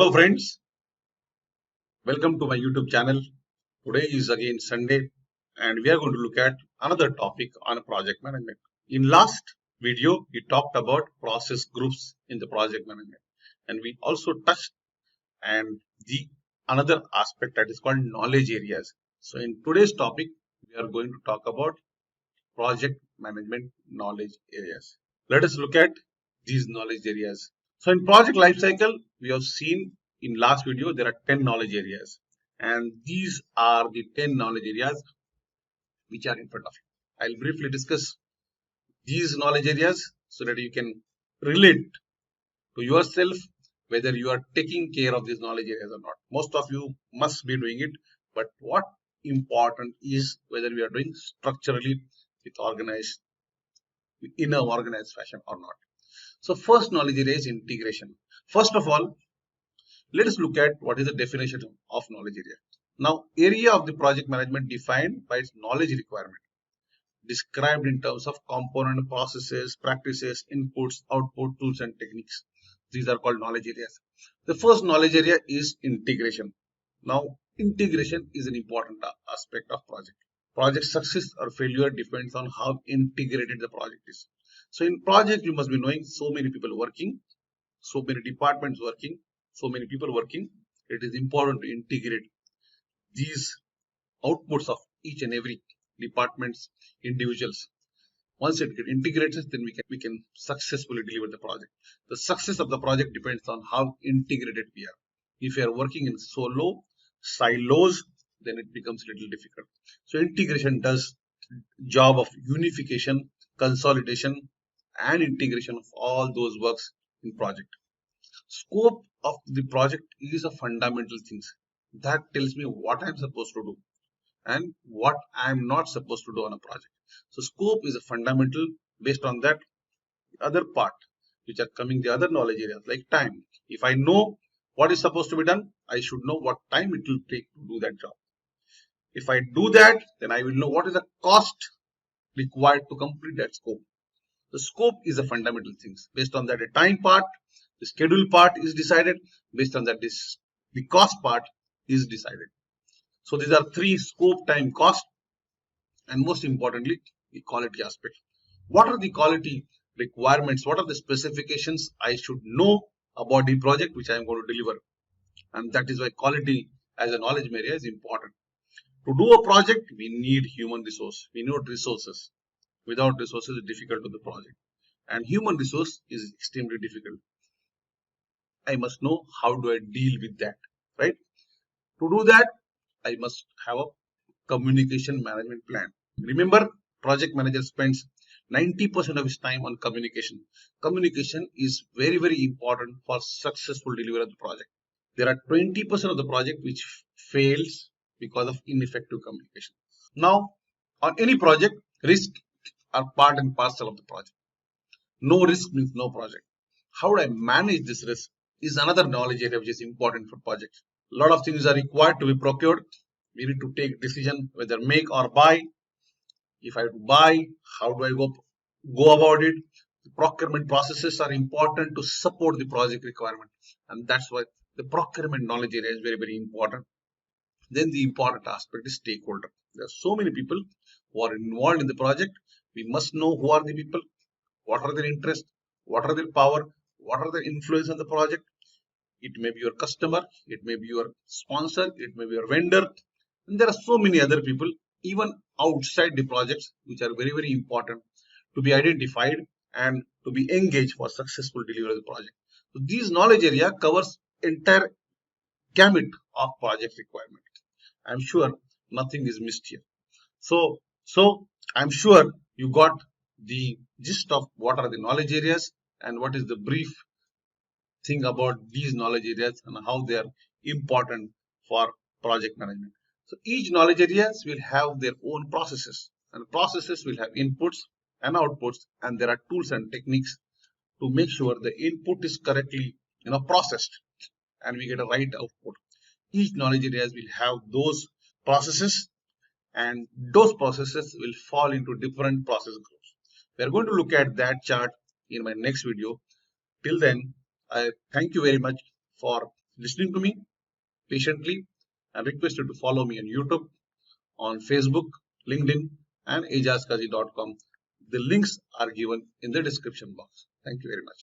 Hello friends, welcome to my YouTube channel. Today is again Sunday and we are going to look at another topic on project management. In last video, we talked about process groups in the project management and we also touched and the another aspect that is called knowledge areas. So in today's topic, we are going to talk about project management knowledge areas. Let us look at these knowledge areas. So in project lifecycle, we have seen in last video, there are 10 knowledge areas. And these are the 10 knowledge areas which are in front of you. I'll briefly discuss these knowledge areas so that you can relate to yourself whether you are taking care of these knowledge areas or not. Most of you must be doing it, but what important is whether we are doing structurally with organized in an organized fashion or not. So first knowledge area is integration. First of all, let us look at what is the definition of knowledge area. Now, area of the project management defined by its knowledge requirement, described in terms of component processes, practices, inputs, output, tools and techniques. These are called knowledge areas. The first knowledge area is integration. Now, integration is an important aspect of project. Project success or failure depends on how integrated the project is. So in project, you must be knowing so many people working, so many departments working, so many people working. It is important to integrate these outputs of each and every departments, individuals. Once it gets integrated, then we can successfully deliver the project. The success of the project depends on how integrated we are. If you are working in solo silos, then it becomes a little difficult. So integration does job of unification, consolidation, and integration of all those works in project. Scope of the project is a fundamental things that tells me what I'm supposed to do and what I'm not supposed to do on a project. So scope is a fundamental. Based on that, the other part which are coming, the other knowledge areas like time. If I know what is supposed to be done, I should know what time it will take to do that job. If I do that, then I will know what is the cost required to complete that scope. The scope is a fundamental things. Based on that, the time part, the schedule part is decided. Based on that, the cost part is decided. So these are three: scope, time, cost, and most importantly, the quality aspect. What are the quality requirements? What are the specifications I should know about the project which I am going to deliver? And that is why quality as a knowledge area is important. To do a project, we need human resource. We need resources. Without resources, it's difficult to the project. And human resource is extremely difficult. I must know how do I deal with that, right? To do that, I must have a communication management plan. Remember, project manager spends 90% of his time on communication. Communication is very, very important for successful delivery of the project. There are 20% of the project which fails because of ineffective communication. Now, on any project, risk are part and parcel of the project. No risk means no project. How do I manage this risk is another knowledge area which is important for projects. A lot of things are required to be procured. We need to take decision whether make or buy. If I have to buy, how do I go about it? The procurement processes are important to support the project requirement, and that's why the procurement knowledge area is very, very important. Then the important aspect is stakeholder. There are so many people who are involved in the project. We must know who are the people, what are their interests, what are their power, what are their influence on the project. It may be your customer, it may be your sponsor, it may be your vendor, and there are so many other people even outside the projects which are very, very important to be identified and to be engaged for successful delivery of the project. So these knowledge area covers entire gamut of project requirement. I'm sure nothing is missed here. So I'm sure you got the gist of what are the knowledge areas and what is the brief thing about these knowledge areas and how they are important for project management. So each knowledge areas will have their own processes, and processes will have inputs and outputs, and there are tools and techniques to make sure the input is correctly processed and we get a right output. Each knowledge areas will have those processes, and those processes will fall into different process groups. We are going to look at that chart in my next video. Till then, I thank you very much for listening to me patiently and request you to follow me on YouTube, on Facebook, LinkedIn, and ajazkazi.com. The links are given in the description box. Thank you very much.